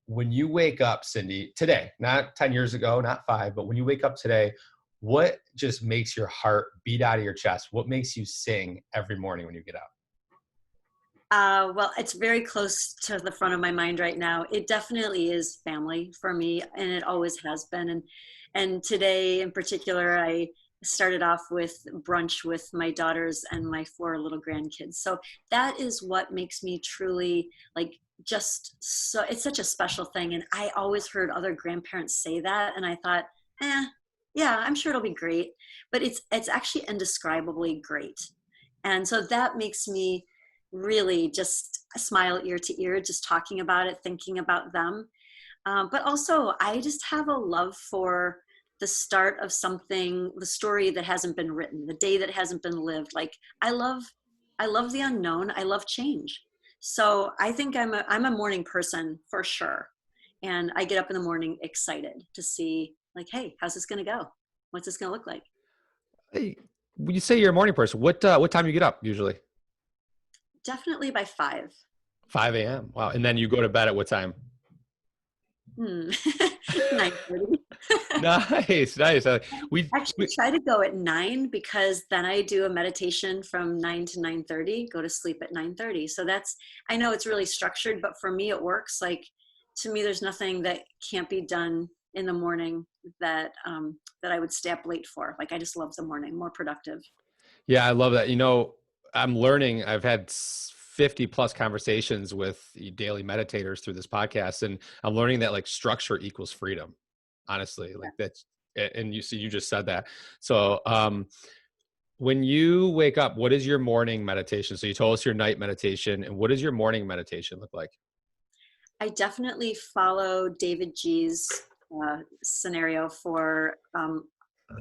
when you wake up, Cyndi, today, not 10 years ago, not 5, but when you wake up today, what just makes your heart beat out of your chest? What makes you sing every morning when you get up? Well, it's very close to the front of my mind right now. It definitely is family for me, and it always has been. And today in particular, I started off with brunch with my daughters and my 4 little grandkids. So that is what makes me truly like just so it's such a special thing. And I always heard other grandparents say that, and I thought, yeah, I'm sure it'll be great. But it's actually indescribably great. And so that makes me really just smile ear to ear, just talking about it, thinking about them. But also, I just have a love for the start of something, the story that hasn't been written, the day that hasn't been lived. Like I love the unknown. I love change. So I think I'm a morning person for sure. And I get up in the morning excited to see like, hey, how's this going to go? What's this going to look like? Hey, when you say you're a morning person, what time you get up usually? Definitely by 5. 5 a.m. Wow. And then you go to bed at what time? 9:30. Nice, nice. We, Actually we try to go at 9 because then I do a meditation from 9 to 9:30, go to sleep at 9:30. So I know it's really structured, but for me, it works. Like to me, there's nothing that can't be done in the morning that I would stay up late for. Like I just love the morning, more productive. Yeah, I love that. I'm learning. I've had 50 plus conversations with daily meditators through this podcast, and I'm learning that like structure equals freedom. Honestly, like that's, and you see, you just said that. So, when you wake up, what is your morning meditation? So you told us your night meditation, and what does your morning meditation look like? I definitely follow David G's scenario for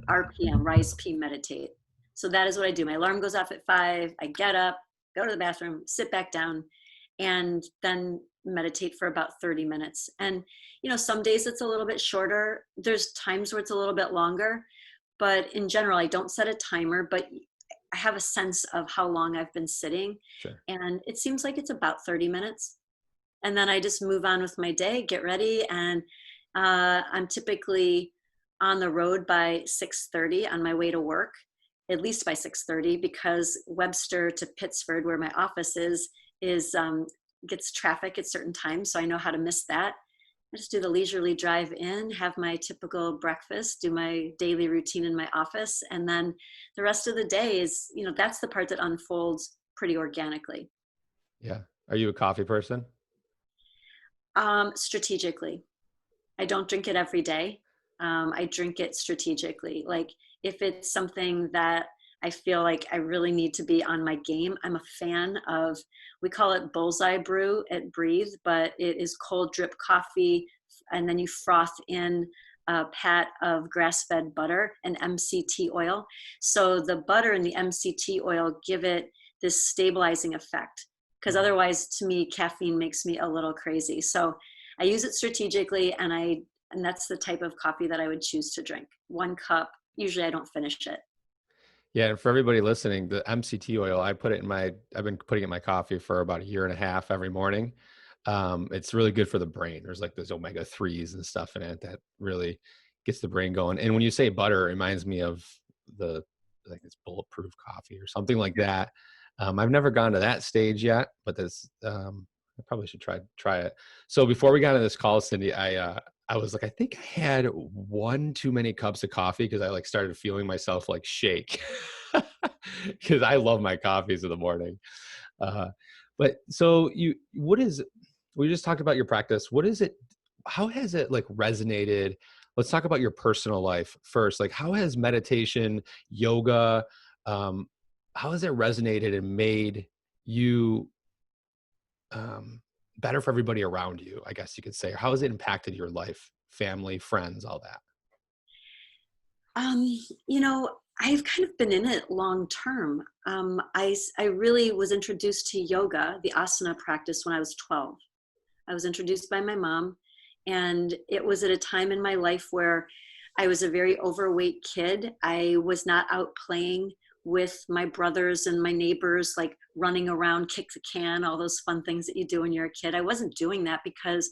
RPM, Rise, P, Meditate. So that is what I do. My alarm goes off at 5. I get up, go to the bathroom, sit back down, and then meditate for about 30 minutes. And, some days it's a little bit shorter. There's times where it's a little bit longer. But in general, I don't set a timer, but I have a sense of how long I've been sitting. Sure. And it seems like it's about 30 minutes. And then I just move on with my day, get ready. And I'm typically on the road by 6:30 on my way to work, at least by 6:30, because Webster to Pittsford, where my office is gets traffic at certain times. So I know how to miss that. I just do the leisurely drive in, have my typical breakfast, do my daily routine in my office. And then the rest of the day is, that's the part that unfolds pretty organically. Yeah. Are you a coffee person? Strategically. I don't drink it every day. I drink it strategically. Like if it's something that I feel like I really need to be on my game, I'm a fan of, we call it bullseye brew at Breathe, but it is cold drip coffee. And then you froth in a pat of grass-fed butter and MCT oil. So the butter and the MCT oil give it this stabilizing effect. Because otherwise, to me, caffeine makes me a little crazy. So I use it strategically, and that's the type of coffee that I would choose to drink. 1 cup. Usually, I don't finish it. Yeah, and for everybody listening, the MCT oil, I've been putting it in my coffee for about a year and a half every morning. It's really good for the brain. There's like those omega-3s and stuff in it that really gets the brain going. And when you say butter, it reminds me of like it's bulletproof coffee or something like that. I've never gone to that stage yet, but I probably should try it. So before we got on this call, Cyndi, I was like, I think I had 1 too many cups of coffee because I like started feeling myself like shake because I love my coffees in the morning. But so we just talked about your practice. What is it? How has it like resonated? Let's talk about your personal life first. Like how has meditation, yoga, how has it resonated and made you better for everybody around you, I guess you could say? Or how has it impacted your life, family, friends, all that? You know, I've kind of been in it long term. I really was introduced to yoga, the asana practice, when I was 12. I was introduced by my mom, and it was at a time in my life where I was a very overweight kid. I was not out playing with my brothers and my neighbors, like running around, kick the can, all those fun things that you do when you're a kid. I wasn't doing that because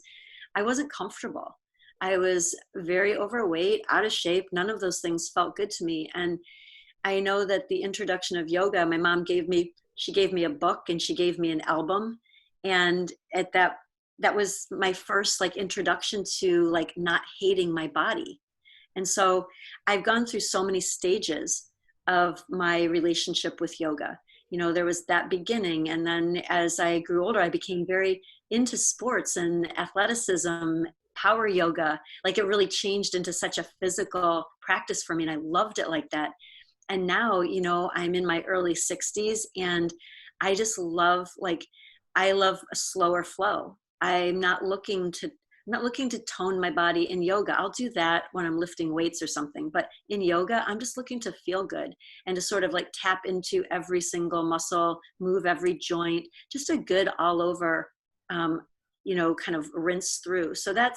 I wasn't comfortable. I was very overweight, out of shape. None of those things felt good to me. And I know that the introduction of yoga, my mom she gave me a book and she gave me an album. And that was my first like introduction to like not hating my body. And so I've gone through so many stages of my relationship with yoga. You know, there was that beginning. And then as I grew older, I became very into sports and athleticism, power yoga. Like it really changed into such a physical practice for me. And I loved it like that. And now, you know, I'm in my early 60s and I just love, like, I love a slower flow. I'm not looking to tone my body in yoga. I'll do that when I'm lifting weights or something. But in yoga, I'm just looking to feel good and to sort of like tap into every single muscle, move every joint, just a good all over, um, you know, kind of rinse through. So Yeah.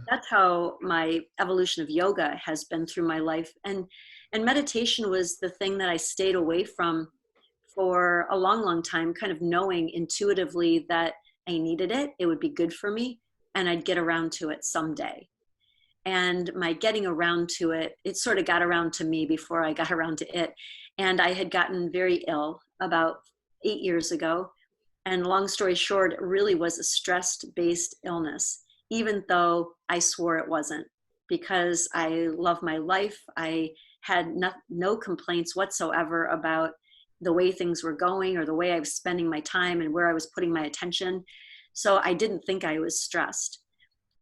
that's how my evolution of yoga has been through my life. And meditation was the thing that I stayed away from for a long, long time, kind of knowing intuitively that I needed it. It would be good for me and I'd get around to it someday. And my getting around to it, it sort of got around to me before I got around to it. And I had gotten very ill about 8 years ago. And long story short, it really was a stress based illness, even though I swore it wasn't, because I love my life. I had no complaints whatsoever about the way things were going or the way I was spending my time and where I was putting my attention. So I didn't think I was stressed.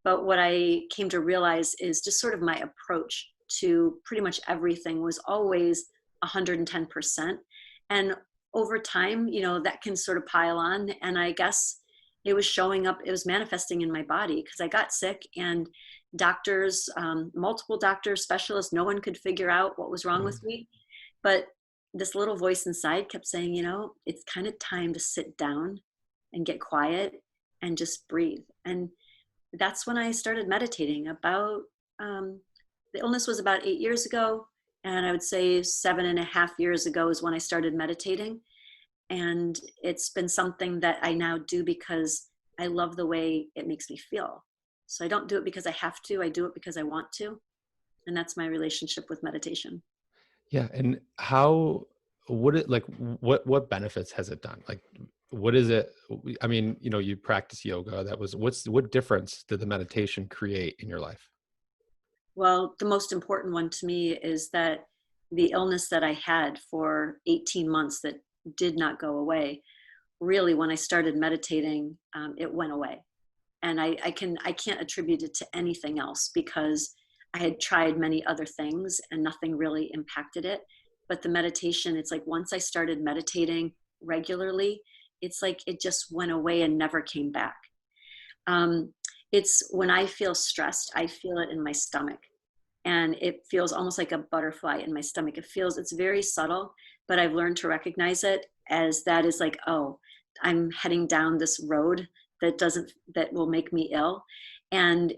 But what I came to realize is just sort of my approach to pretty much everything was always 110%. And over time, you know, that can sort of pile on. And I guess it was showing up, it was manifesting in my body because I got sick and doctors, multiple doctors, specialists, no one could figure out what was wrong Yeah. with me. But this little voice inside kept saying, you know, it's kind of time to sit down and get quiet and just breathe. And that's when I started meditating. Um, the illness was about 8 years ago. And I would say 7.5 years ago is when I started meditating. And it's been something that I now do because I love the way it makes me feel. So I don't do it because I have to, I do it because I want to. And that's my relationship with meditation. Yeah. And what it like, what benefits has it done? Like, what is it? I mean, you know, you practice yoga. What difference did the meditation create in your life? Well, the most important one to me is that the illness that I had for 18 months that did not go away, really, when I started meditating, it went away. And I can't attribute it to anything else because I had tried many other things and nothing really impacted it. But the meditation, it's like once I started meditating regularly, it's like it just went away and never came back. Um, it's when I feel stressed, I feel it in my stomach and it feels almost like a butterfly in my stomach. It's very subtle, but I've learned to recognize it as that is like, oh, I'm heading down this road that will make me ill. And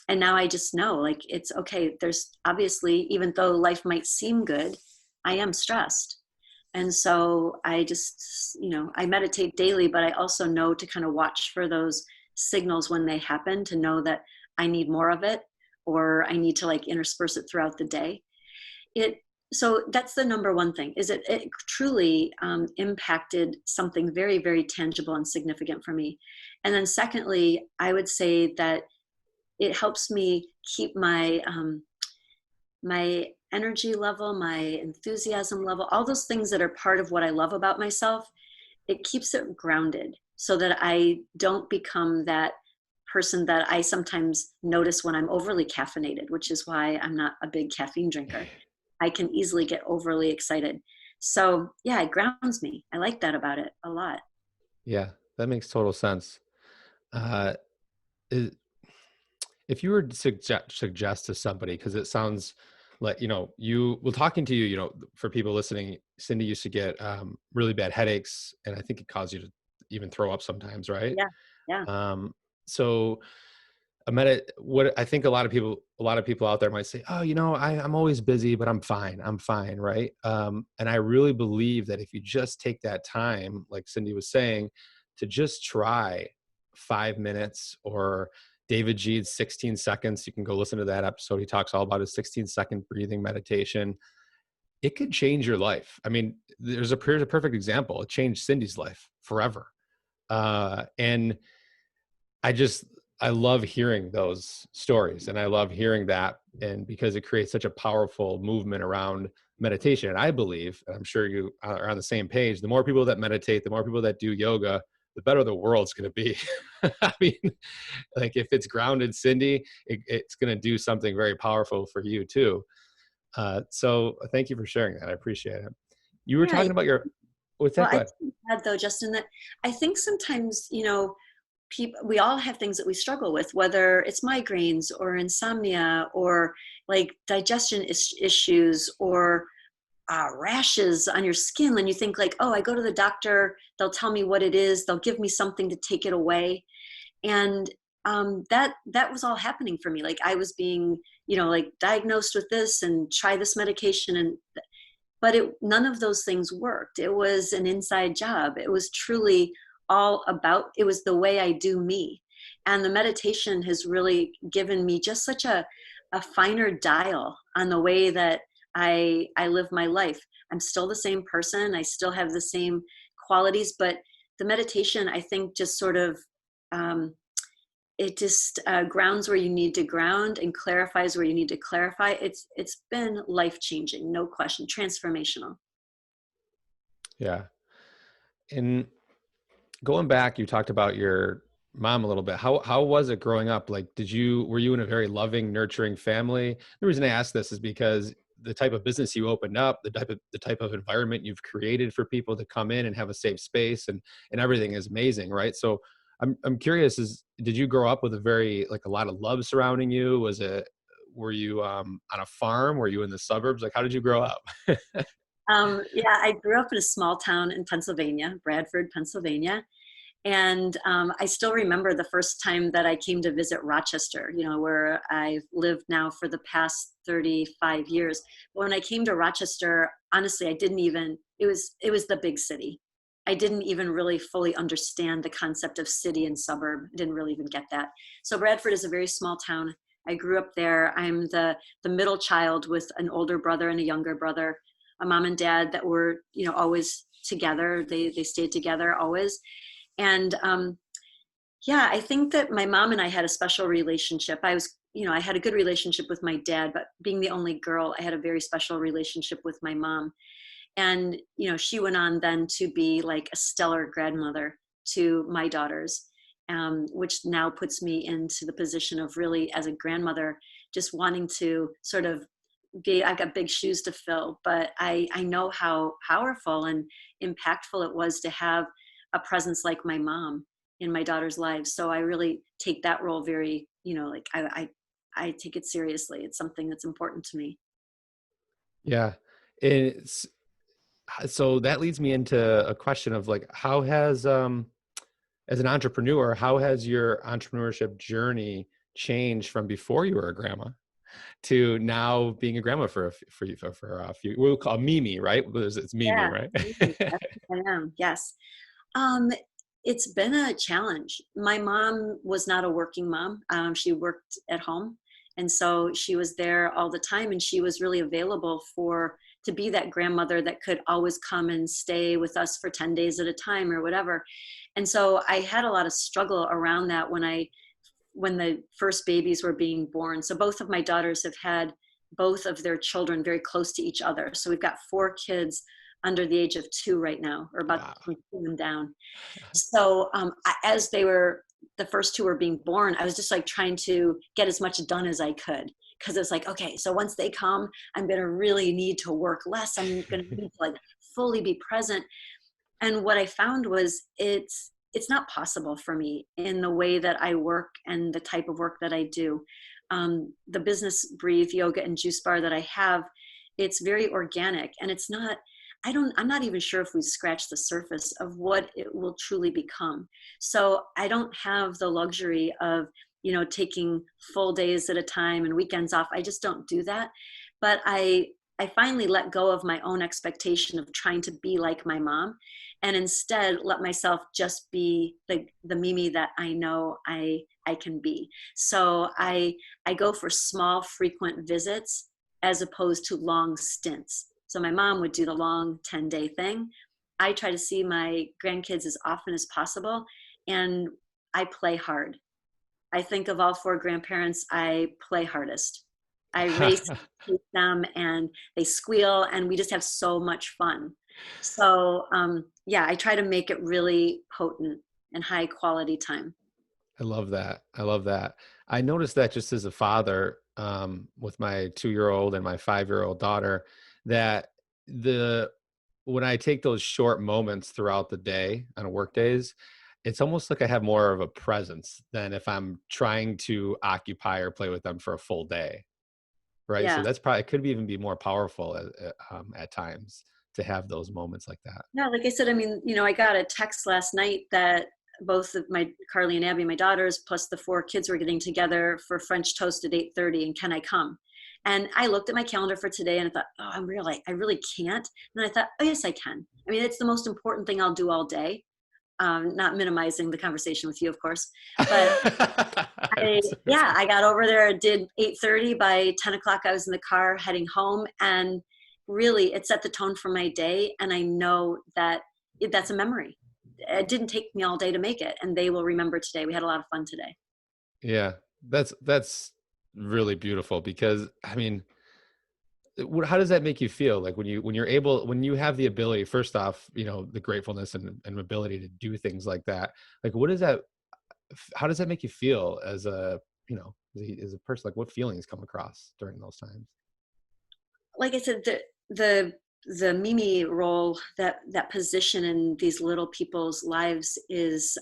and now I just know like, it's okay. There's obviously, even though life might seem good, I am stressed. And so I just, you know, I meditate daily, but I also know to kind of watch for those signals when they happen to know that I need more of it or I need to like intersperse it throughout the day. It so that's the number one thing is it truly impacted something very, very tangible and significant for me. And then secondly, I would say that it helps me keep my energy level, my enthusiasm level, all those things that are part of what I love about myself. It keeps it grounded so that I don't become that person that I sometimes notice when I'm overly caffeinated, which is why I'm not a big caffeine drinker. I can easily get overly excited. So yeah, it grounds me. I like that about it a lot. Yeah, that makes total sense. Uh, is, if you were to suggest to somebody, because it sounds like, you know, talking to you, you know, for people listening, Cyndi used to get really bad headaches, and I think it caused you to even throw up sometimes, right? Yeah. Yeah. Um, so what I think a lot of people out there might say, oh, you know, I'm always busy, but I'm fine, right? And I really believe that if you just take that time, like Cyndi was saying, to just try 5 minutes, or David G's 16 seconds. You can go listen to that episode. He talks all about his 16-second breathing meditation. It could change your life. I mean, here's a perfect example. It changed Cindy's life forever. And I just, I love hearing those stories, and I love hearing that. And because it creates such a powerful movement around meditation. And I believe, and I'm sure you are on the same page, the more people that meditate, the more people that do yoga, the better the world's going to be. I mean, like if it's grounded, Cindy, it's going to do something very powerful for you too. So thank you for sharing that. I appreciate it. You were Yeah. talking about your, what's Well, that? Go I ahead. think that though, Justin, that I think sometimes, people, we all have things that we struggle with, whether it's migraines or insomnia or like digestion issues or rashes on your skin. And you think like, oh, I go to the doctor, they'll tell me what it is, they'll give me something to take it away. And that was all happening for me. Like I was being, like diagnosed with this and try this medication, and but none of those things worked. It was an inside job. It was truly all about, it was the way I do me. And the meditation has really given me just such a finer dial on the way that I live my life. I'm still the same person. I still have the same qualities, but the meditation, I think, just sort of, it just grounds where you need to ground and clarifies where you need to clarify. It's been life changing, no question, transformational. Yeah. And going back, you talked about your mom a little bit. How was it growing up? Like, were you in a very loving, nurturing family? The reason I ask this is because the type of business you opened up, the type of environment you've created for people to come in and have a safe space, and everything is amazing, right? So I'm curious, did you grow up with a lot of love surrounding you? Were you on a farm? Were you in the suburbs? Like, how did you grow up? Yeah, I grew up in a small town in Pennsylvania, Bradford, Pennsylvania. And I still remember the first time that I came to visit Rochester, where I've lived now for the past 35 years. But when I came to Rochester, honestly, I didn't even, it was the big city. I didn't even really fully understand the concept of city and suburb. I didn't really even get that. So Bradford is a very small town. I grew up there. I'm the middle child with an older brother and a younger brother, a mom and dad that were, always together. They stayed together always. And yeah, I think that my mom and I had a special relationship. I had a good relationship with my dad, but being the only girl, I had a very special relationship with my mom. And, she went on then to be like a stellar grandmother to my daughters, which now puts me into the position of really, as a grandmother, just wanting to sort of I got big shoes to fill, but I know how powerful and impactful it was to have a presence like my mom in my daughter's lives. So I really take that role very, like I take it seriously. It's something that's important to me. Yeah. It's so that leads me into a question of like, how has as an entrepreneur, how has your entrepreneurship journey changed from before you were a grandma to now being a grandma for a few, we'll call Mimi, right? It's Mimi, Yeah, right? that's who I am. Yes. Um, it's been a challenge. My mom was not a working mom. She worked at home. And so she was there all the time, and she was really available to be that grandmother that could always come and stay with us for 10 days at a time or whatever. And so I had a lot of struggle around that when the first babies were being born. So both of my daughters have had both of their children very close to each other. So we've got 4 kids under the age of 2 right now, or about Wow. to two them down. So as the first 2 were being born, I was just like trying to get as much done as I could. Cause it's like, okay, so once they come, I'm going to really need to work less. I'm going to need to like fully be present. And what I found was it's not possible for me in the way that I work and the type of work that I do. The business Breathe Yoga and Juice Bar that I have, it's very organic, and I'm not even sure if we scratched the surface of what it will truly become. So I don't have the luxury of, taking full days at a time and weekends off. I just don't do that. But I finally let go of my own expectation of trying to be like my mom. and instead let myself just be the Mimi that I know I can be. So I go for small, frequent visits as opposed to long stints. So my mom would do the long 10-day thing. I try to see my grandkids as often as possible, and I play hard. I think of all four grandparents, I play hardest. I race with them and they squeal and we just have so much fun. So yeah, I try to make it really potent and high quality time. I love that. I love that. I noticed that just as a father, with my 2-year-old and my 5-year-old daughter, that the when I take those short moments throughout the day on a work days, it's almost like I have more of a presence than if I'm trying to occupy or play with them for a full day. Right. So Yeah. that's probably, it could be even be more powerful at times to have those moments like that. Yeah, like I said, I mean, I got a text last night that both of my Carly and Abby, my daughters, plus the four kids were getting together for French toast at 8:30, and can I come? And I looked at my calendar for today and I thought, oh, I really can't. And I thought, oh yes, I can. I mean, it's the most important thing I'll do all day. Not minimizing the conversation with you, of course, but yeah, I got over there, did 8:30. By 10 o'clock, I was in the car heading home. And really, it set the tone for my day. And I know that that's a memory. It didn't take me all day to make it. And they will remember today. We had a lot of fun today. Yeah, that's really beautiful because I mean, how does that make you feel? Like when you have the ability, first off, the gratefulness and ability to do things like that. Like, what does that? How does that make you feel as a as a person? Like, what feelings come across during those times? Like I said, the the Mimi role, that position in these little people's lives is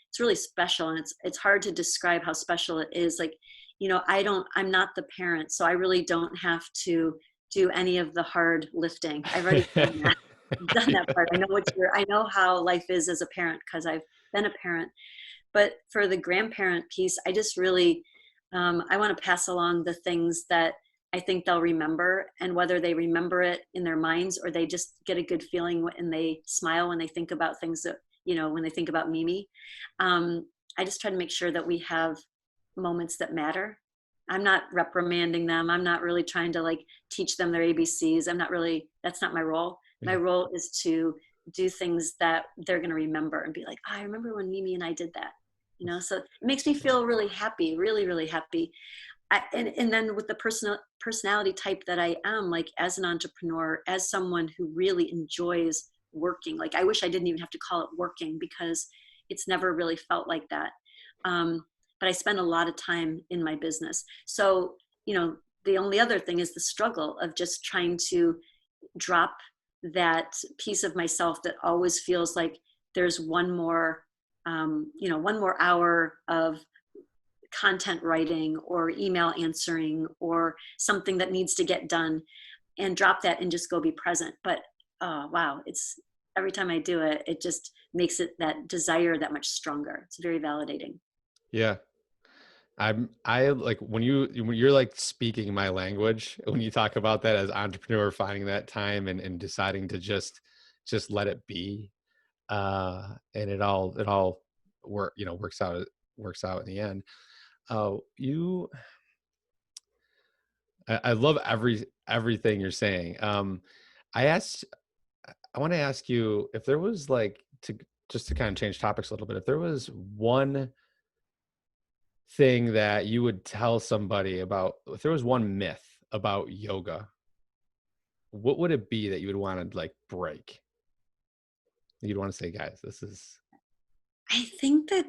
it's really special, and it's hard to describe how special it is. Like, I'm not the parent, so I really don't have to do any of the hard lifting. I've already done that. I've done that part. I know how life is as a parent because I've been a parent. But for the grandparent piece, I just really I want to pass along the things that I think they'll remember, and whether they remember it in their minds or they just get a good feeling and they smile when they think about things that, when they think about Mimi. I just try to make sure that we have moments that matter. I'm not reprimanding them. I'm not really trying to like teach them their ABCs. That's not my role. My Yeah. role is to do things that they're going to remember and be like, oh, I remember when Mimi and I did that. So it makes me feel really happy, really, really happy. And then with the personality type that I am, like as an entrepreneur, as someone who really enjoys working, like I wish I didn't even have to call it working because it's never really felt like that. But I spend a lot of time in my business. So, the only other thing is the struggle of just trying to drop that piece of myself that always feels like there's one more hour of content writing or email answering or something that needs to get done, and drop that and just go be present. But wow, it's every time I do it, it just makes that desire that much stronger. It's very validating. Yeah. I like when you're like speaking my language, when you talk about that as entrepreneur, finding that time and deciding to just let it be. And it all works out in the end. You I love everything you're saying. I asked I want to ask you if there was like to just to kind of change topics a little bit, if there was one thing that you would tell somebody about, if there was one myth about yoga, what would it be that you would want to like break? You'd want to say, guys, this is I think that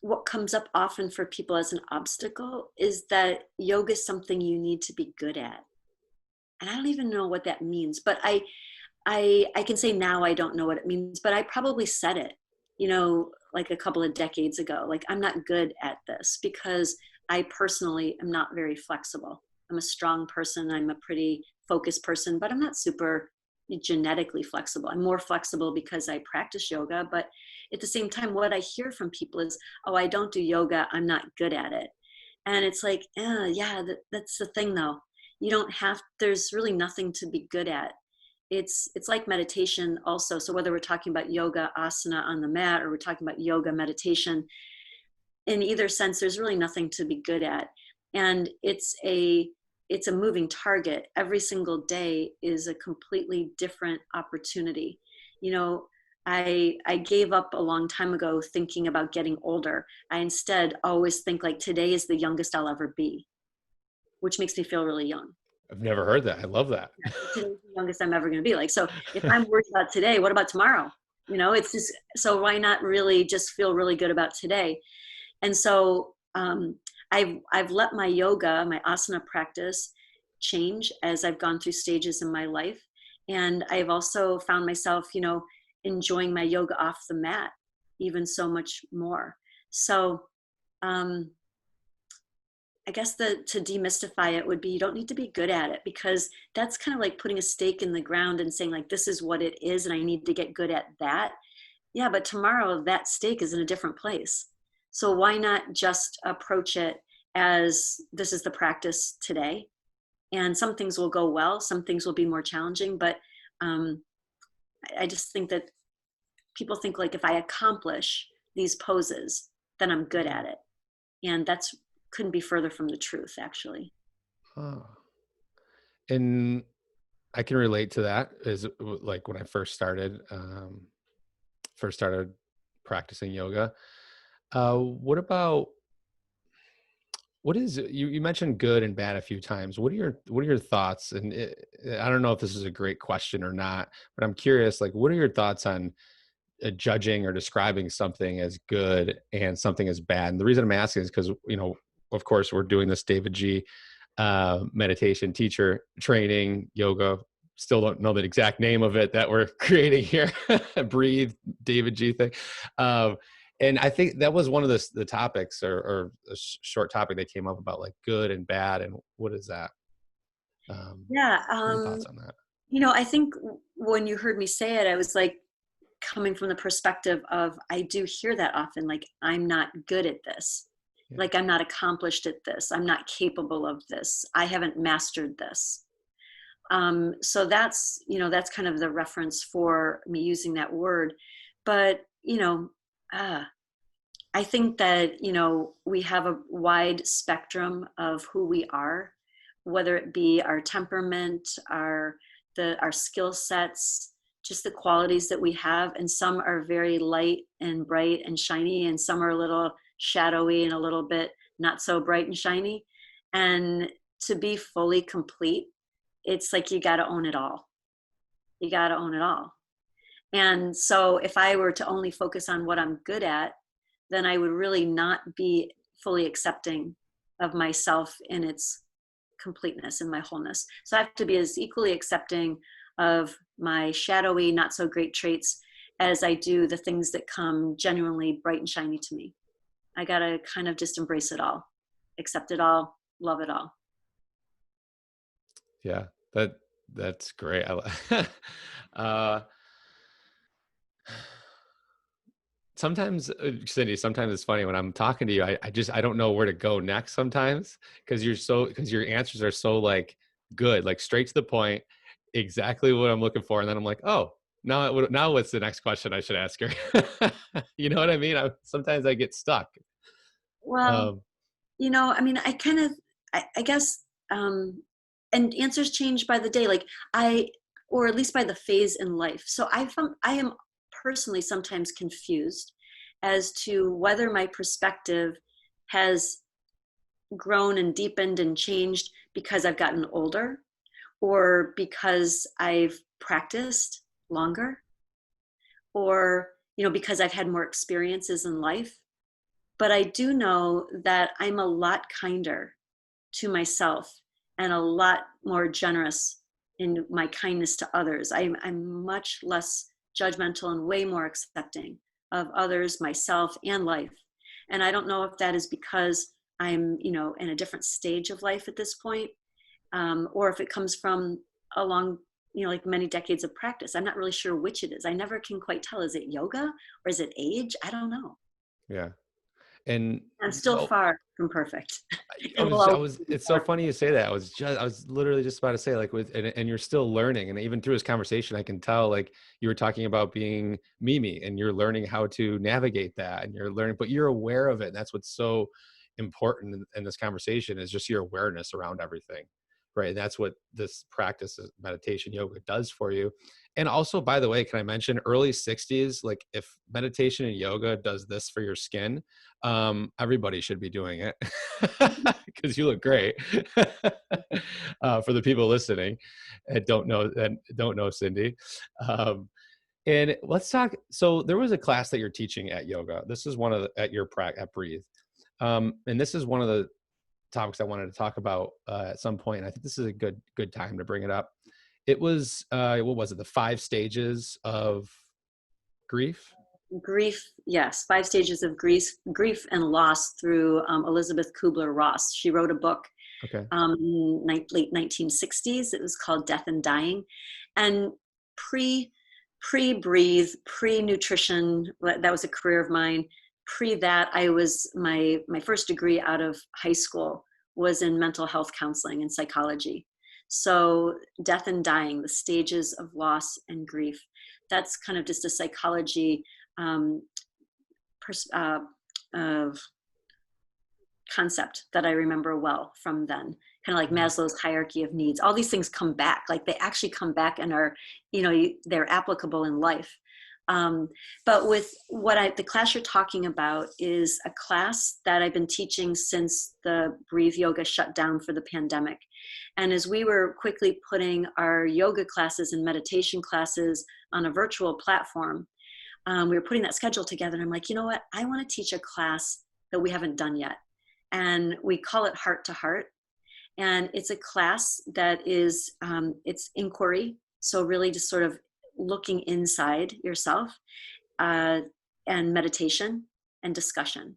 what comes up often for people as an obstacle is that yoga is something you need to be good at. And I don't even know what that means, but I can say now I don't know what it means, but I probably said it, like a couple of decades ago. Like, I'm not good at this because I personally am not very flexible. I'm a strong person. I'm a pretty focused person, but I'm not super genetically flexible. I'm more flexible because I practice yoga. But at the same time, what I hear from people is, oh, I don't do yoga. I'm not good at it. And it's like, yeah, that's the thing though. You don't have, there's really nothing to be good at. it's like meditation also. So whether we're talking about yoga asana on the mat, or we're talking about yoga meditation, in either sense, there's really nothing to be good at. And it's a moving target. Every single day is a completely different opportunity. You know, I gave up a long time ago thinking about getting older. I instead always think like today is the youngest I'll ever be, which makes me feel really young. I've never heard that. I love that. Today's the youngest I'm ever going to be. Like, so if I'm worried about today, what about tomorrow? It's just, so why not really just feel really good about today? And so I've let my yoga, my asana practice change as I've gone through stages in my life. And I've also found myself, enjoying my yoga off the mat even so much more. So um, I guess to demystify it would be, you don't need to be good at it, because that's kind of like putting a stake in the ground and saying like, this is what it is and I need to get good at that. Yeah, but tomorrow that stake is in a different place. So why not just approach it as this is the practice today? And some things will go well, some things will be more challenging, but um, I just think that people think like if I accomplish these poses, then I'm good at it. And that's couldn't be further from the truth, actually. Huh. And I can relate to that. Is like when I first started practicing yoga. What about what is you mentioned good and bad a few times. What are your thoughts? And I don't know if this is a great question or not, but I'm curious. Like, what are your thoughts on judging or describing something as good and something as bad? And the reason I'm asking is because of course, we're doing this David G meditation teacher training yoga. Still don't know the exact name of it that we're creating here. Breathe, David G thing. Um, and I think that was one of the topics, or a short topic that came up about like good and bad. And what is that? Yeah. What are your thoughts on that? I think when you heard me say it, I was like coming from the perspective of, I do hear that often, like, I'm not good at this. Yeah. Like, I'm not accomplished at this. I'm not capable of this. I haven't mastered this. So that's kind of the reference for me using that word. But, uh, I think that, we have a wide spectrum of who we are, whether it be our temperament, our skill sets, just the qualities that we have. And some are very light and bright and shiny, and some are a little shadowy and a little bit not so bright and shiny. And to be fully complete, it's like you got to own it all. You got to own it all. And so if I were to only focus on what I'm good at, then I would really not be fully accepting of myself in its completeness and my wholeness. So I have to be as equally accepting of my shadowy, not so great traits as I do the things that come genuinely bright and shiny to me. I got to kind of just embrace it all, accept it all, love it all. Yeah, that's great. uh, sometimes, Cindy, sometimes it's funny when I'm talking to you. I don't know where to go next sometimes, because your answers are so like good, like straight to the point, exactly what I'm looking for. And then I'm like, oh, now what's the next question I should ask her? You know what I mean? Sometimes I get stuck. Well, Um, I mean, I kind of, I guess, um, and answers change by the day, like or at least by the phase in life. So I am personally sometimes confused as to whether my perspective has grown and deepened and changed because I've gotten older, or because I've practiced longer, or, because I've had more experiences in life. But I do know that I'm a lot kinder to myself and a lot more generous in my kindness to others. I'm much less judgmental and way more accepting of others, myself, and life. And I don't know if that is because I'm, in a different stage of life at this point, or if it comes from a long, like many decades of practice. I'm not really sure which it is. I never can quite tell. Is it yoga or is it age? I don't know. yeah. And I'm still oh, far from perfect. I It will was, I always was, be it's so more. funny you say that. I was literally just about to say, like, and you're still learning. And even through this conversation, I can tell, like, you were talking about being Mimi and you're learning how to navigate that and you're learning, but you're aware of it. And that's what's so important in this conversation is just your awareness around everything. Right. And that's what this practice of meditation yoga does for you. And also, by the way, can I mention early 60s, like if meditation and yoga does this for your skin, everybody should be doing it because you look great. For the people listening and don't know Cyndi. Um, and let's talk. So there was a class that you're teaching at yoga. This is one of at your at Breathe. And this is one of the topics I wanted to talk about at some point. I think this is a good time to bring it up. It was what was it? The 5 stages of grief. Grief, yes, 5 stages of grief and loss through Elizabeth Kubler-Ross. She wrote a book Okay. late 1960s. It was called Death and Dying. And pre-breathe, pre-nutrition, that was a career of mine. Pre that, I was my first degree out of high school was in mental health counseling and psychology. So death and dying, the stages of loss and grief. That's kind of just a psychology um, of concept that I remember well from then. Kind of like Mhm. Maslow's hierarchy of needs. All these things come back, like they actually come back and are, they're applicable in life. But with the class you're talking about is a class that I've been teaching since the Breathe Yoga shut down for the pandemic. And as we were quickly putting our yoga classes and meditation classes on a virtual platform, we were putting that schedule together. And I'm like, you know what? I want to teach a class that we haven't done yet. And we call it Heart to Heart. And it's a class that is, it's inquiry. So really just sort of looking inside yourself, uh, and meditation and discussion.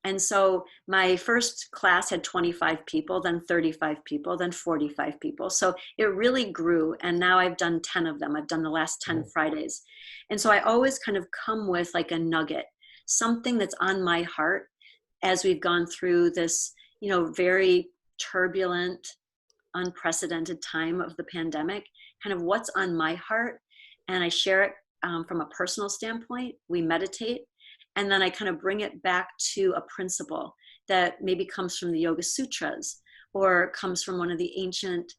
And so my first class had 25 people, then 35 people, then 45 people. So it really grew. And now I've done 10 of them. I've done the last 10 Oh, Fridays. And so I always kind of come with like a nugget, something that's on my heart as we've gone through this, very turbulent, unprecedented time of the pandemic, kind of what's on my heart. And I share it from a personal standpoint. We meditate. And then I kind of bring it back to a principle that maybe comes from the Yoga Sutras or comes from one of the ancient,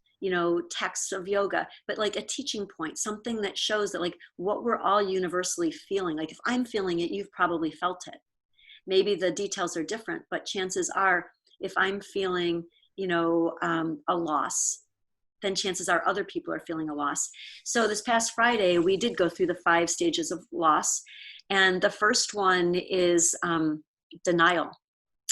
texts of yoga, but like a teaching point, something that shows that like what we're all universally feeling. Like if I'm feeling it, you've probably felt it. Maybe the details are different, but chances are if I'm feeling, a loss, then chances are other people are feeling a loss. So this past Friday, we did go through the 5 stages of loss. And the first one is denial.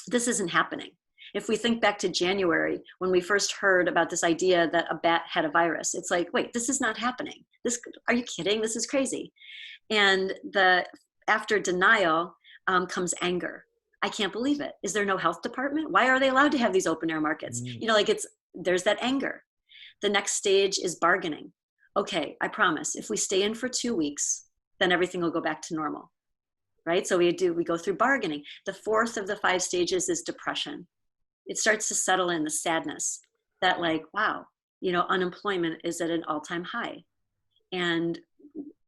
This isn't happening. If we think back to January, when we first heard about this idea that a bat had a virus, it's like, wait, this is not happening. Are you kidding? This is crazy. And after denial comes anger. I can't believe it. Is there no health department? Why are they allowed to have these open air markets? mm, There's that anger. The next stage is bargaining. Okay, I promise, if we stay in for 2 weeks, then everything will go back to normal, right? So we go through bargaining. The fourth of the 5 stages is depression. It starts to settle in, the sadness that like, wow, unemployment is at an all-time high and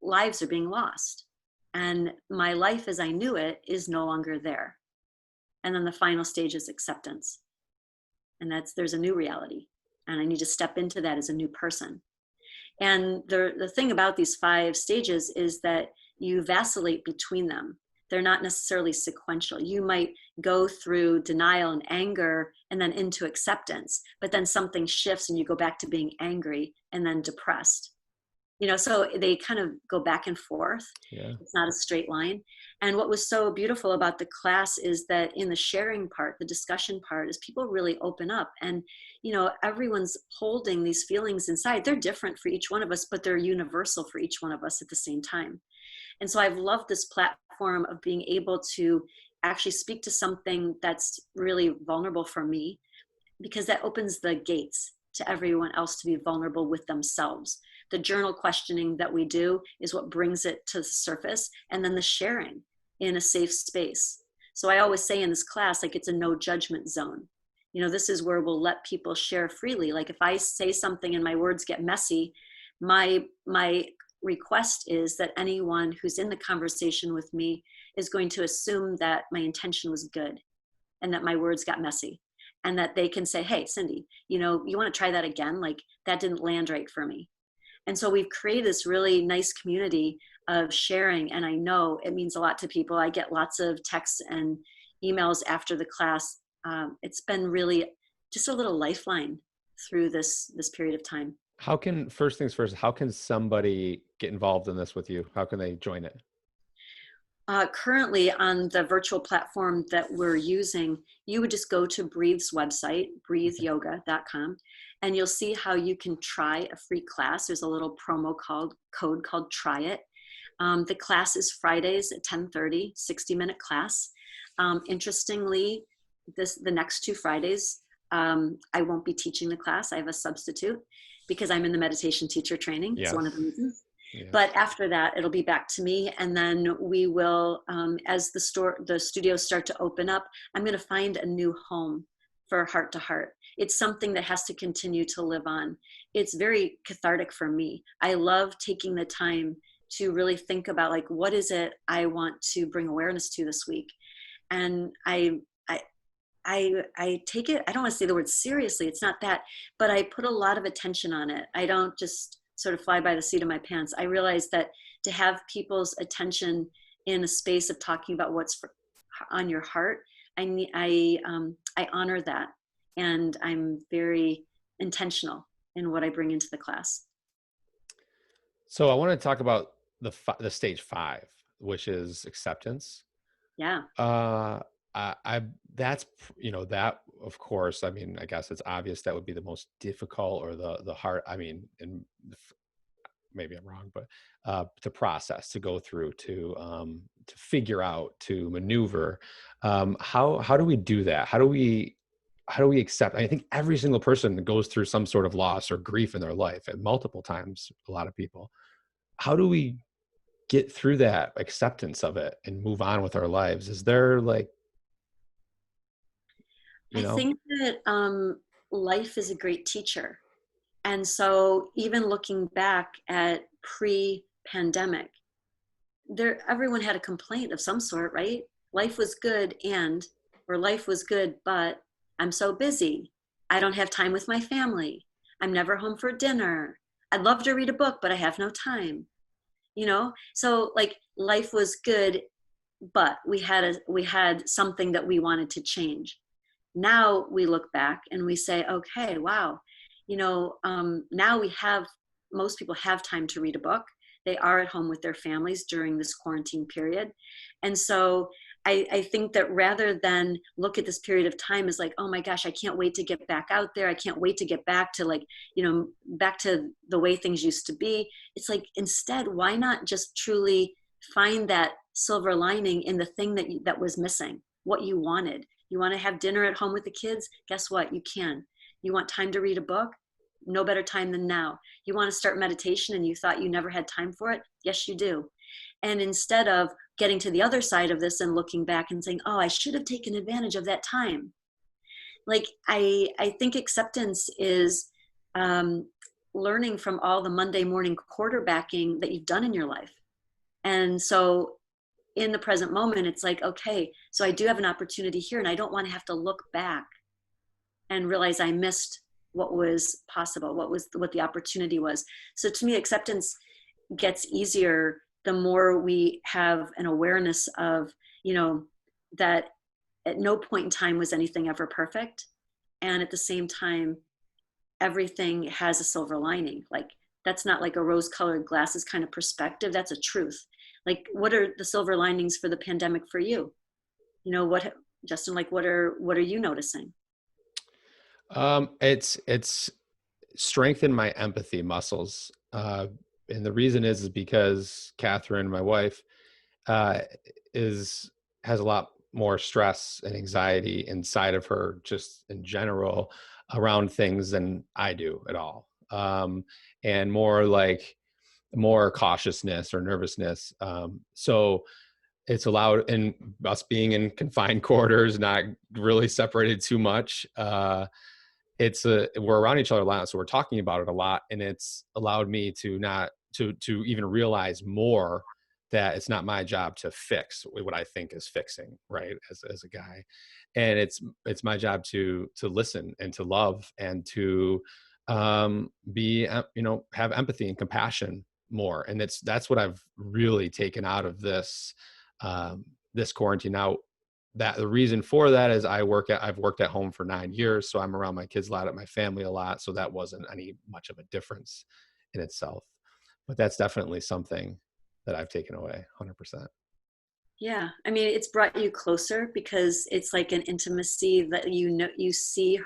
lives are being lost. And my life as I knew it is no longer there. And then the final stage is acceptance. And there's a new reality. And I need to step into that as a new person. And the thing about these 5 stages is that you vacillate between them. They're not necessarily sequential. You might go through denial and anger and then into acceptance, but then something shifts and you go back to being angry and then depressed. So they kind of go back and forth. yeah. It's not a straight line. And what was so beautiful about the class is that in the sharing part, the discussion part, is people really open up and, everyone's holding these feelings inside. They're different for each one of us, but they're universal for each one of us at the same time. And so I've loved this platform of being able to actually speak to something that's really vulnerable for me, because that opens the gates to everyone else to be vulnerable with themselves. The journal questioning that we do is what brings it to the surface, and then the sharing in a safe space. So I always say in this class, like, it's a no judgment zone. This is where we'll let people share freely. Like if I say something and my words get messy, my request is that anyone who's in the conversation with me is going to assume that my intention was good and that my words got messy, and that they can say, hey, Cyndi, you want to try that again? Like, that didn't land right for me. And so we've created this really nice community of sharing. And I know it means a lot to people. I get lots of texts and emails after the class. It's been really just a little lifeline through this period of time. How can, first things first, how can somebody get involved in this with you? How can they join it? Currently on the virtual platform that we're using, you would just go to Breathe's website, Okay. breatheyoga.com, and you'll see how you can try a free class. There's a little promo code called Try It. The class is Fridays at 10:30, 60-minute class. Interestingly, the next 2 Fridays, I won't be teaching the class. I have a substitute because I'm in the meditation teacher training. It's one of the Yes. reasons. But Yes. after that, it'll be back to me. And then we will, as the studios start to open up, I'm going to find a new home for Heart to Heart. It's something that has to continue to live on. It's very cathartic for me. I love taking the time to really think about, like, what is it I want to bring awareness to this week? And I take it, I don't want to say the word seriously, it's not that, but I put a lot of attention on it. I don't just sort of fly by the seat of my pants. I realize that to have people's attention in a space of talking about on your heart, I honor that, and I'm very intentional in what I bring into the class. So I want to talk about the stage 5, which is acceptance. Yeah. Uh, I that's that, of course. I mean, I guess it's obvious that would be the most difficult, or the hard. I mean, and maybe I'm wrong, but to process, to go through, to figure out, to maneuver. How do we do that? How do we accept? I think every single person goes through some sort of loss or grief in their life, and multiple times. A lot of people. How do we get through that acceptance of it and move on with our lives? Is there, like, you I know? think that life is a great teacher. And so even looking back at pre-pandemic, everyone had a complaint of some sort, right? Life was good or life was good, but I'm so busy. I don't have time with my family. I'm never home for dinner. I'd love to read a book, but I have no time. So like life was good, but we had something that we wanted to change. Now we look back and we say, okay, wow, now most people have time to read a book. They are at home with their families during this quarantine period. And so I think that rather than look at this period of time as like, oh my gosh, I can't wait to get back out there. I can't wait to get back to, like, back to the way things used to be. It's like, instead, why not just truly find that silver lining in the thing that was missing, what you wanted. You want to have dinner at home with the kids? Guess what? You can. You want time to read a book? No better time than now. You want to start meditation and you thought you never had time for it? Yes, you do. And instead of getting to the other side of this and looking back and saying, oh, I should have taken advantage of that time. Like, I think acceptance is learning from all the Monday morning quarterbacking that you've done in your life. And so in the present moment, it's like, okay, so I do have an opportunity here, and I don't want to have to look back and realize I missed what was possible, what the opportunity was. So to me, acceptance gets easier the more we have an awareness of, that at no point in time was anything ever perfect. And at the same time, everything has a silver lining. Like, that's not like a rose colored glasses kind of perspective. That's a truth. Like, what are the silver linings for the pandemic for you? What, Justin, like, what are you noticing? It's strengthened my empathy muscles. And the reason is because Catherine, my wife, uh, is has a lot more stress and anxiety inside of her, just in general, around things than I do at all. And more cautiousness or nervousness. So it's allowed, and us being in confined quarters, not really separated too much. We're around each other a lot, so we're talking about it a lot, and it's allowed me to not to even realize more that it's not my job to fix what I think is fixing, right? As a guy, and it's my job to listen and to love and to be have empathy and compassion more, and that's what I've really taken out of this quarantine. Now, that the reason for that is I've worked at home for 9 years, so I'm around my kids a lot, at my family a lot, so that wasn't any much of a difference in itself. But that's definitely something that I've taken away 100%. Yeah, I mean, it's brought you closer because it's like an intimacy that you know, you see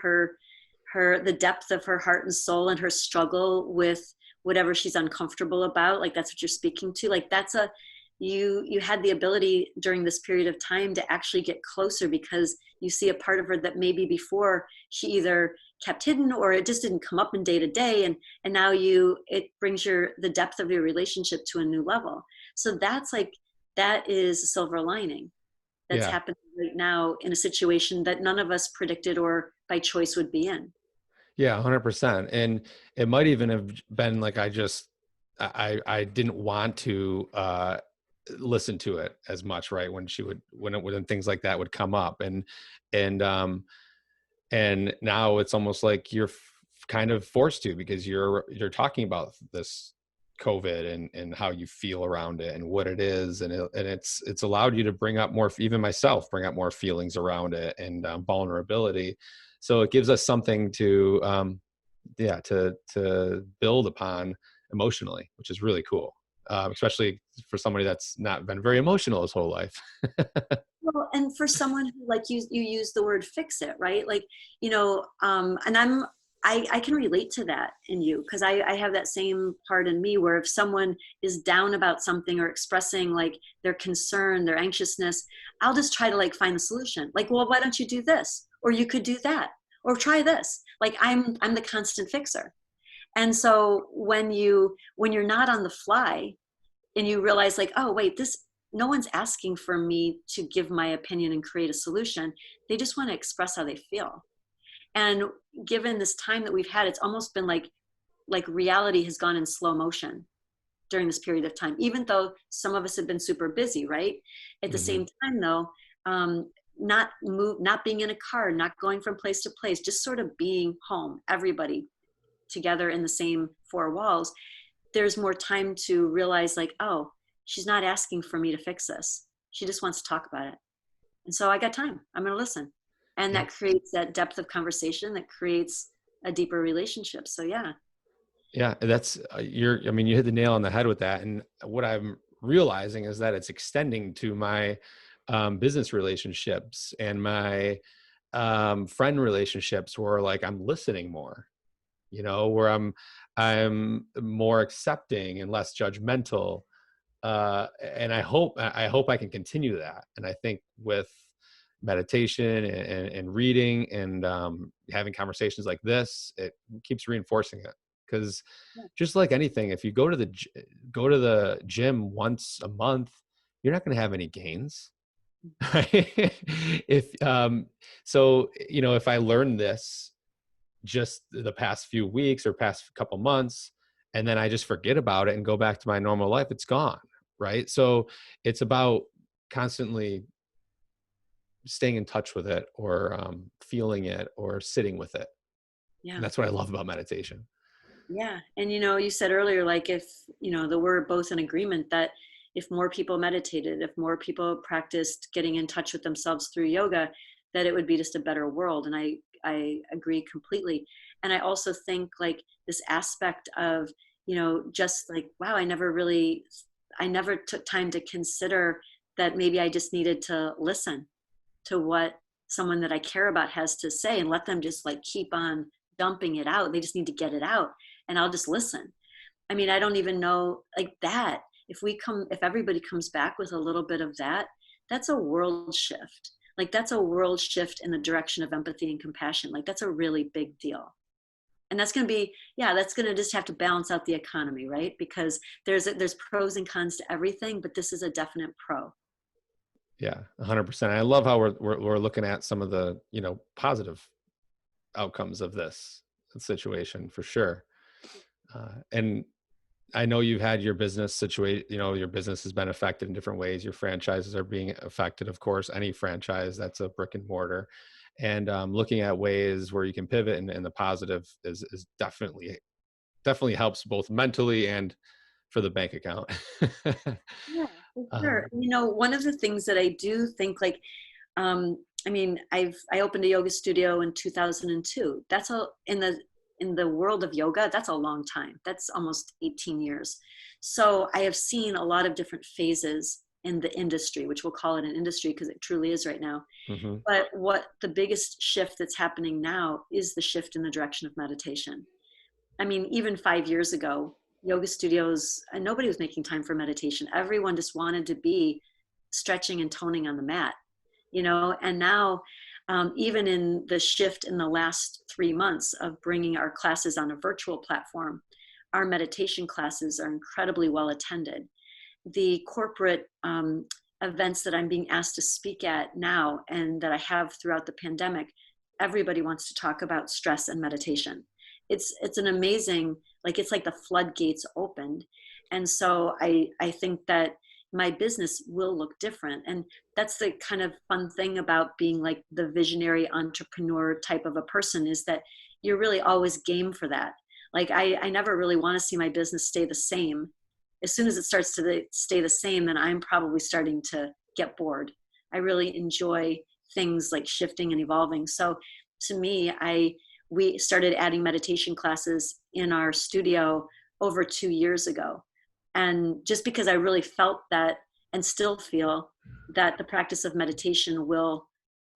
the depth of her heart and soul and her struggle with whatever she's uncomfortable about. Like that's what you're speaking to. Like that's a you had the ability during this period of time to actually get closer because you see a part of her that maybe before she either kept hidden or it just didn't come up in day to day, and now it brings the depth of your relationship to a new level. So that's like that is a silver lining that's Yeah. happening right now in a situation that none of us predicted or by choice would be in. Yeah, 100%. And it might even have been like I didn't want to listen to it as much, right? When things like that would come up, and and now it's almost like you're kind of forced to, because you're talking about this COVID and how you feel around it and what it is, and it's allowed you to bring up more, even myself, bring up more feelings around it, and vulnerability. So it gives us something to yeah, to build upon emotionally, which is really cool, especially for somebody that's not been very emotional his whole life. Well, and for someone who like you use the word fix it, right? Like, and I can relate to that in you because I have that same part in me where if someone is down about something or expressing like their concern, their anxiousness, I'll just try to like find the solution. Like, well, why don't you do this? Or you could do that, or try this. Like I'm the constant fixer. And so when you're not on the fly, and you realize like, oh wait, this no one's asking for me to give my opinion and create a solution. They just want to express how they feel. And given this time that we've had, it's almost been like reality has gone in slow motion during this period of time, even though some of us have been super busy, right? At the Hmm. same time though, not being in a car, not going from place to place, just sort of being home, everybody together in the same four walls, there's more time to realize like, oh, she's not asking for me to fix this. She just wants to talk about it. And so I got time. I'm going to listen. And Yeah. that creates that depth of conversation that creates a deeper relationship. So yeah. Yeah, that's I mean, you hit the nail on the head with that. And what I'm realizing is that it's extending to my business relationships and my friend relationships, where like I'm listening more, where I'm more accepting and less judgmental. And I hope I can continue that. And I think with meditation and reading and having conversations like this, it keeps reinforcing it. Because Yeah. just like anything, if you go to the gym once a month, you're not going to have any gains. Right? if So if I learn this just the past few weeks or past couple months, and then I just forget about it and go back to my normal life, it's gone. Right? So it's about constantly staying in touch with it, or feeling it, or sitting with it. And Yeah. that's what I love about meditation. Yeah. And you said earlier, like if, the we're both in agreement that if more people meditated, if more people practiced getting in touch with themselves through yoga, that it would be just a better world. And I agree completely. And I also think like this aspect of, just like, wow, I never took time to consider that maybe I just needed to listen to what someone that I care about has to say and let them just like keep on dumping it out. They just need to get it out and I'll just listen. I mean, I don't even know like that. If everybody comes back with a little bit of that, that's a world shift. Like that's a world shift in the direction of empathy and compassion. Like that's a really big deal. And that's going to be, yeah, that's going to just have to balance out the economy, right? Because there's pros and cons to everything, but this is a definite pro. Yeah, 100%. I love how we're looking at some of the, positive outcomes of this situation for sure. And I know you've had your business situation, your business has been affected in different ways. Your franchises are being affected, of course, any franchise that's a brick and mortar. And looking at ways where you can pivot and the positive is definitely helps both mentally and for the bank account. Yeah, for sure. um, One of the things that I do think, like, I mean, I opened a yoga studio in 2002. That's a in the world of yoga, that's a long time. That's almost 18 years. So I have seen a lot of different phases in the industry, which we'll call it an industry because it truly is right now. mhm. But what the biggest shift that's happening now is the shift in the direction of meditation. I mean, even 5 years ago, yoga studios, and nobody was making time for meditation. Everyone just wanted to be stretching and toning on the mat, and now, even in the shift in the last 3 months of bringing our classes on a virtual platform, our meditation classes are incredibly well attended. The corporate events that I'm being asked to speak at now and that I have throughout the pandemic, everybody wants to talk about stress and meditation. It's an amazing, like, it's like the floodgates opened. And so I think that my business will look different. And that's the kind of fun thing about being like the visionary entrepreneur type of a person, is that you're really always game for that. Like, I never really want to see my business stay the same. As soon as it starts to stay the same, then I'm probably starting to get bored. I really enjoy things like shifting and evolving. So to me, we started adding meditation classes in our studio over 2 years ago. And just because I really felt that, and still feel that the practice of meditation will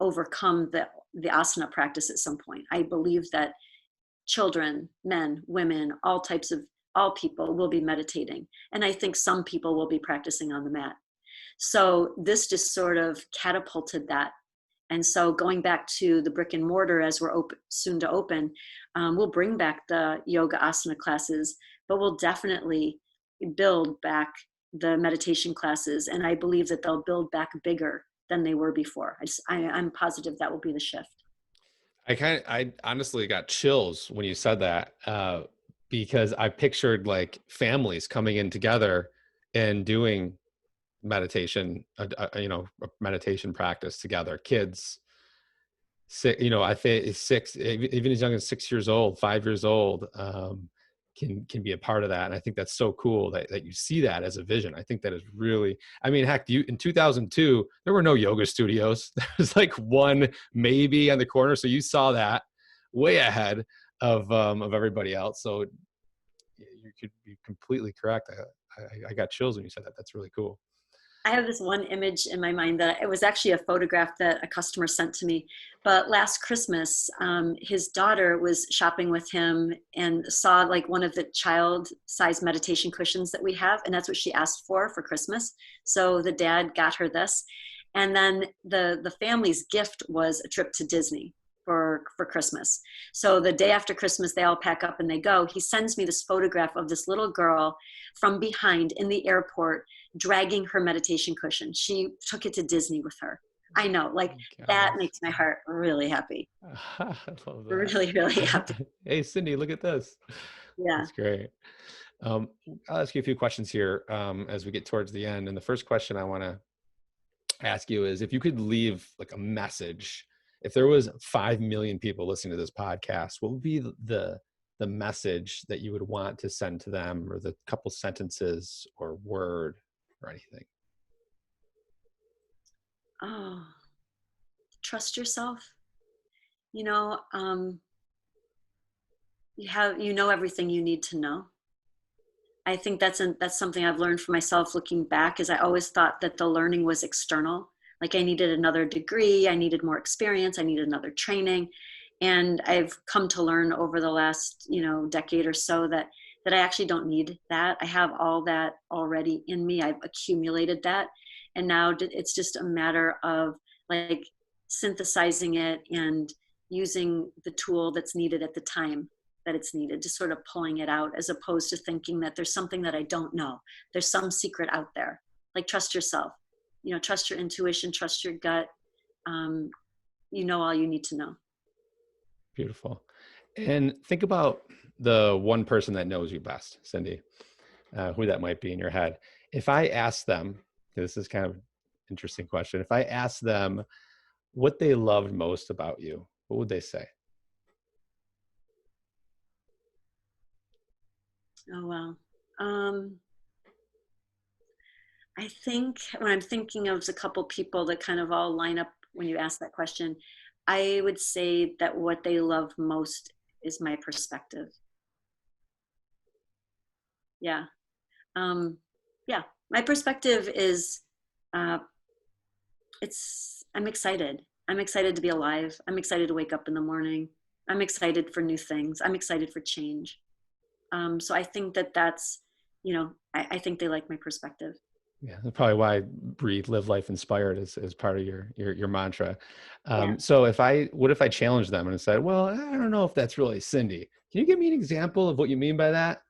overcome the asana practice at some point. I believe that children, men, women, all people will be meditating. And I think some people will be practicing on the mat. So this just sort of catapulted that. And so going back to the brick and mortar, as we're soon to open, we'll bring back the yoga asana classes, but we'll definitely build back the meditation classes. And I believe that they'll build back bigger than they were before. I'm positive that will be the shift. I honestly got chills when you said that, because I pictured like families coming in together and doing meditation, a meditation practice together. Kids, I think six, even as young as 6 years old, 5 years old, can be a part of that. And I think that's so cool that you see that as a vision. I think that is really, I mean, heck, in 2002, there were no yoga studios. There was like one maybe on the corner. So you saw that way ahead of everybody else. So you could be completely correct. I got chills when you said that. That's really cool. I have this one image in my mind that it was actually a photograph that a customer sent to me. But last Christmas, his daughter was shopping with him and saw like one of the child-sized meditation cushions that we have, and that's what she asked for Christmas. So the dad got her this, and then the family's gift was a trip to Disney for Christmas. So the day after Christmas, they all pack up and they go. He sends me this photograph of this little girl from behind in the airport dragging her meditation cushion. She took it to Disney with her. I know, like, that Gosh. makes my heart really happy. I love that. Really, really happy. Hey, Cyndi, look at this. Yeah. That's great. Um, I'll ask you a few questions here as we get towards the end. And the first question I want to ask you is, if you could leave like a message, if there was 5 million people listening to this podcast, what would be the message that you would want to send to them, or the couple sentences or word or anything? Oh, trust yourself. You know, you know everything you need to know. I think that's something I've learned for myself looking back, is I always thought that the learning was external. Like, I needed another degree, I needed more experience, I needed another training. And I've come to learn over the last, decade or so that I actually don't need that. I have all that already in me. I've accumulated that. And now it's just a matter of like synthesizing it and using the tool that's needed at the time that it's needed, just sort of pulling it out, as opposed to thinking that there's something that I don't know. There's some secret out there. Like, trust yourself. trust your intuition, trust your gut. Um, you know all you need to know. Beautiful. And think about the one person that knows you best, Cyndi, who that might be in your head. If I ask them, this is kind of an interesting question. If I ask them what they loved most about you, what would they say? Oh wow. Um, I think when I'm thinking of a couple people that kind of all line up when you ask that question, I would say that what they love most is my perspective. Yeah. Um, yeah. My perspective is, uh, I'm excited. I'm excited to be alive. I'm excited to wake up in the morning. I'm excited for new things. I'm excited for change. So I think that I think they like my perspective. Yeah, that's probably why breathe, live life inspired is part of your mantra. Yeah. So what if I challenged them and said, well, I don't know if that's really Cyndi. Can you give me an example of what you mean by that?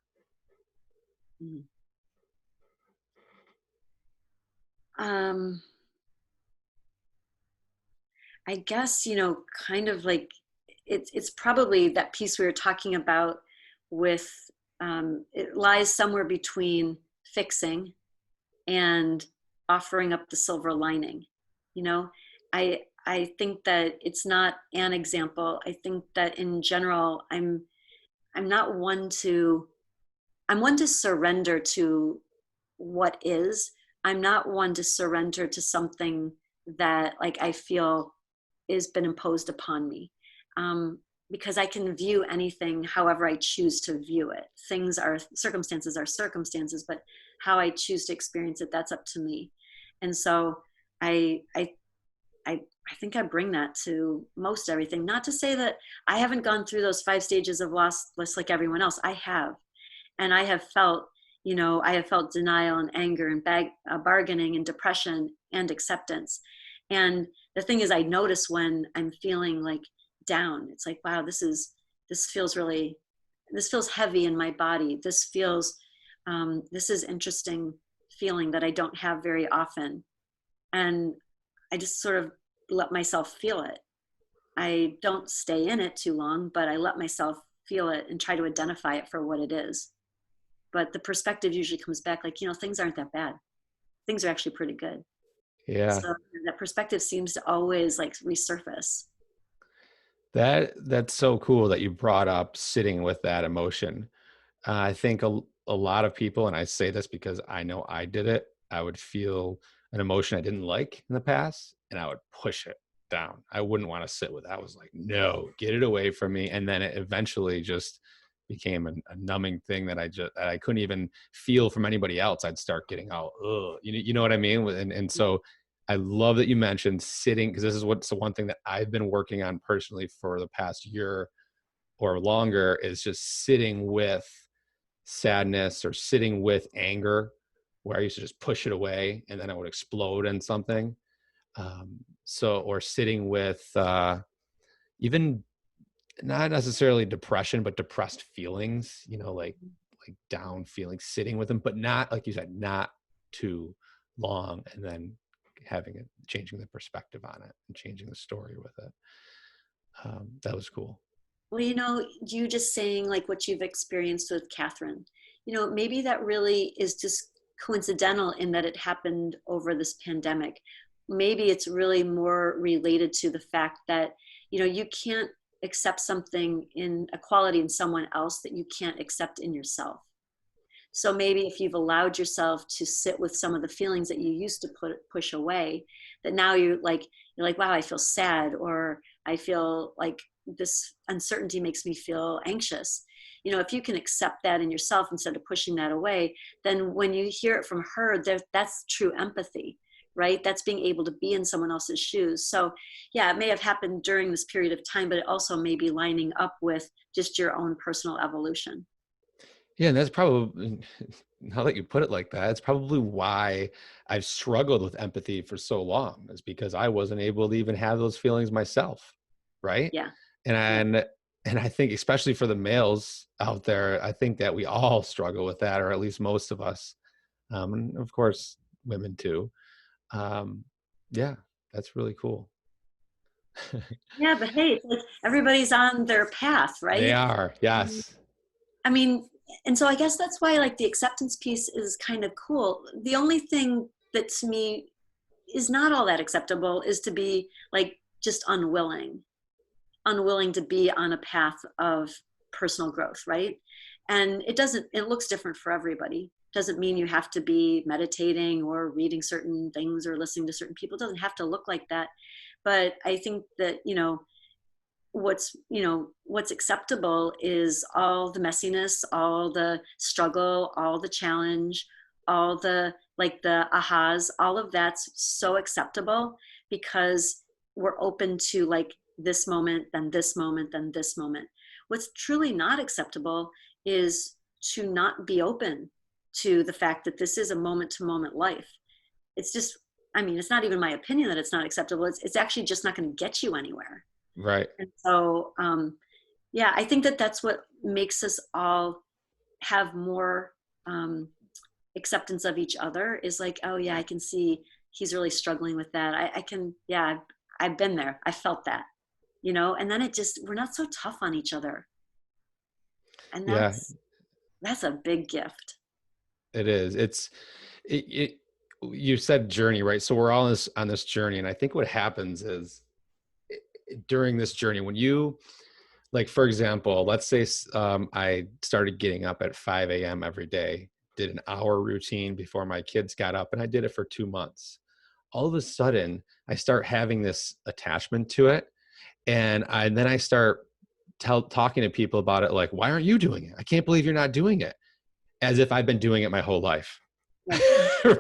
Mhm. Um, I guess, kind of like it's probably that piece we were talking about with it lies somewhere between fixing and offering up the silver lining. You know, I think that it's not an example. I think that in general, I'm not one to I'm one to surrender to what is. I'm not one to surrender to something that like I feel is been imposed upon me. Um, because I can view anything however I choose to view it. Circumstances are circumstances, but how I choose to experience it, that's up to me. And so I I I think I bring that to most everything. Not to say that I haven't gone through those 5 stages of loss just like everyone else. I have, and I have felt denial and anger and bargaining and depression and acceptance. And the thing is, I notice when I'm feeling like down. It's like, wow, this feels really this feels heavy in my body. This is interesting feeling that I don't have very often. And I just sort of let myself feel it. I don't stay in it too long, but I let myself feel it and try to identify it for what it is. But the perspective usually comes back like, things aren't that bad. Things are actually pretty good. Yeah, So that perspective seems to always like resurface. that's so cool that you brought up sitting with that emotion. I think a lot of people, and I say this because I know I did it, I would feel an emotion I didn't like in the past and I would push it down. I wouldn't want to sit with it. I was like, no, get it away from me. And then it eventually just became a numbing thing that I couldn't even feel from anybody else. I'd start getting all, ugh, you know what I mean? And so I love that you mentioned sitting, because this is what's the one thing that I've been working on personally for the past year or longer, is just sitting with sadness or sitting with anger, where I used to just push it away and then I would explode in something. Or sitting with even not necessarily depression, but depressed feelings, like down feelings, sitting with them, but not, like you said, not too long. And then changing the perspective on it and changing the story with it. That was cool. Well, you just saying like what you've experienced with Catherine, maybe that really is just coincidental in that it happened over this pandemic. Maybe it's really more related to the fact that, you can't accept something in a quality in someone else that you can't accept in yourself. So maybe if you've allowed yourself to sit with some of the feelings that you used to push away, that now you're like, wow, I feel sad, or I feel like this uncertainty makes me feel anxious. If you can accept that in yourself instead of pushing that away, then when you hear it from her, that's true empathy, right? That's being able to be in someone else's shoes. So yeah, it may have happened during this period of time, but it also may be lining up with just your own personal evolution. Yeah, and that's probably, now that you put it like that, it's probably why I've struggled with empathy for so long, is because I wasn't able to even have those feelings myself, right? Yeah. And Yeah. and I think especially for the males out there, I think that we all struggle with that, or at least most of us, and of course women too. Um, yeah, that's really cool. Yeah, but hey, it's like everybody's on their path, They right? are, yes. I mean, and so I guess that's why like the acceptance piece is kind of cool. The only thing that to me is not all that acceptable is to be like just unwilling to be on a path of personal growth, right? And it looks different for everybody. Doesn't mean you have to be meditating or reading certain things or listening to certain people. It doesn't have to look like that. But I think that, what's acceptable is all the messiness, all the struggle, all the challenge, all the like the ahas, all of that's so acceptable because we're open to like this moment, then this moment, then this moment. What's truly not acceptable is to not be open to the fact that this is a moment to moment life. It's just, I mean, it's not even my opinion that it's not acceptable. It's actually just not going to get you anywhere. Right. And so, yeah, I think that that's what makes us all have more acceptance of each other is like, oh, yeah, I can see he's really struggling with that. I can, yeah, I've been there. I felt that, and then we're not so tough on each other. And Yeah, that's a big gift. it is. It you said journey, right? So we're all on this journey, and I think what happens is during this journey, when you, like, for example, let's say I started getting up at 5 a.m. every day, did an hour routine before my kids got up, and I did it for 2 months. All of a sudden, I start having this attachment to it, and then I start talking to people about it, like, why aren't you doing it? I can't believe you're not doing it, as if I've been doing it my whole life. Yeah,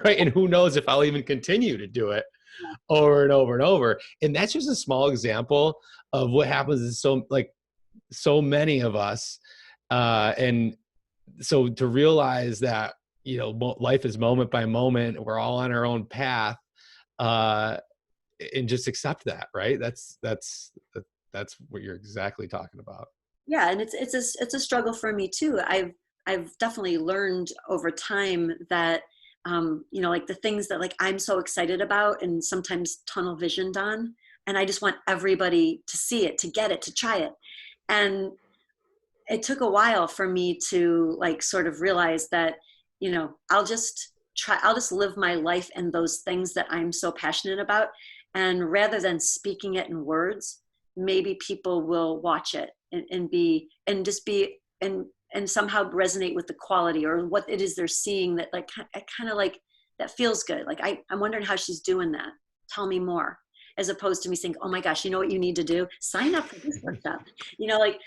Right. And who knows if I'll even continue to do it yeah, over and over and over. And that's just a small example of what happens in so many of us. And so to realize that, life is moment by moment, we're all on our own path, uh, and just accept that, right? That's what you're exactly talking about. yeah. And it's a struggle for me too. I've definitely learned over time that like the things that like I'm so excited about and sometimes tunnel visioned on, and I just want everybody to see it, to get it, to try it. And it took a while for me to like sort of realize that, I'll just live my life and those things that I'm so passionate about. And rather than speaking it in words, maybe people will watch it and just be and somehow resonate with the quality or what it is they're seeing that like kind of like that feels good. Like I'm wondering how she's doing that. Tell me more. As opposed to me saying, oh my gosh, you know what you need to do? Sign up for this workshop. Like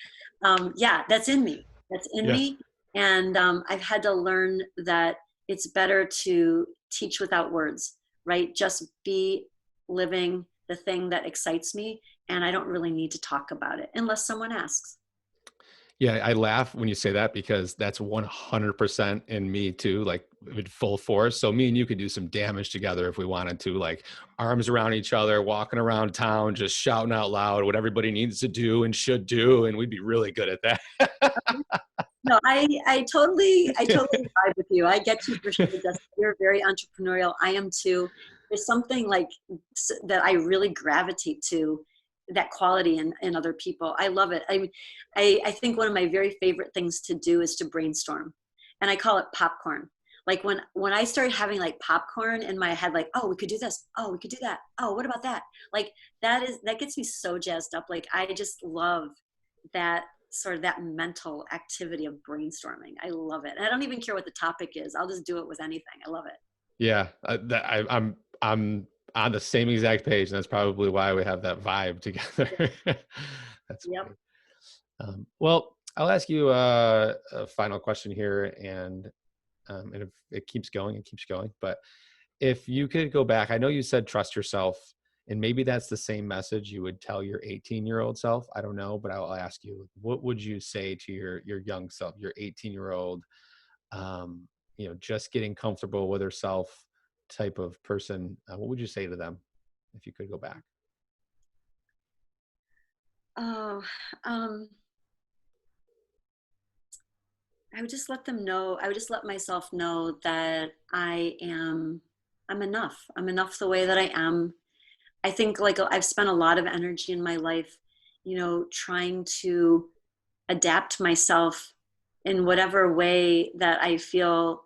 yeah, that's in me. That's in Yeah. me. And I've had to learn that it's better to teach without words, right? Just be living the thing that excites me. And I don't really need to talk about it unless someone asks. Yeah, I laugh when you say that because that's 100% in me too, like with full force. So me and you could do some damage together if we wanted to, like arms around each other, walking around town, just shouting out loud what everybody needs to do and should do, and we'd be really good at that. No, I totally vibe with you. I get you for sure, Jessica. You're very entrepreneurial. I am too. There's something like that I really gravitate to, that quality in other people. I love it. I think one of my very favorite things to do is to brainstorm, and I call it popcorn. Like when I started having like popcorn in my head, like, oh, we could do this. Oh, we could do that. Oh, what about that? Like that gets me so jazzed up. Like I just love that sort of that mental activity of brainstorming. I love it. And I don't even care what the topic is. I'll just do it with anything. I love it. Yeah, I'm on the same exact page, and that's probably why we have that vibe together. That's Yep. funny. Well, I'll ask you a final question here, and if it keeps going, it keeps going. But if you could go back, I know you said trust yourself, and maybe that's the same message you would tell your 18-year-old self. I don't know, but I'll ask you, what would you say to your young self, your 18-year-old, just getting comfortable with herself type of person? What would you say to them if you could go back? Oh, um, I would just let them know. I would just let myself know that I am. I'm enough. I'm enough the way that I am. I think like I've spent a lot of energy in my life, trying to adapt myself in whatever way that I feel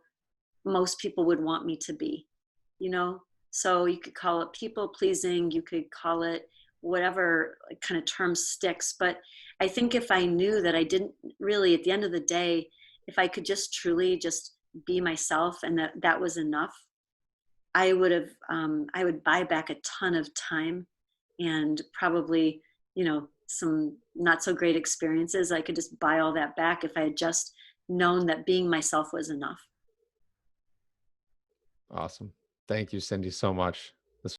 most people would want me to be, you know? So you could call it people pleasing, you could call it whatever like, kind of term sticks. But I think if I knew that I didn't really, at the end of the day, if I could just truly just be myself and that was enough, I would buy back a ton of time and probably, some not so great experiences. I could just buy all that back if I had just known that being myself was enough. Awesome. Thank you, Cindy, so much.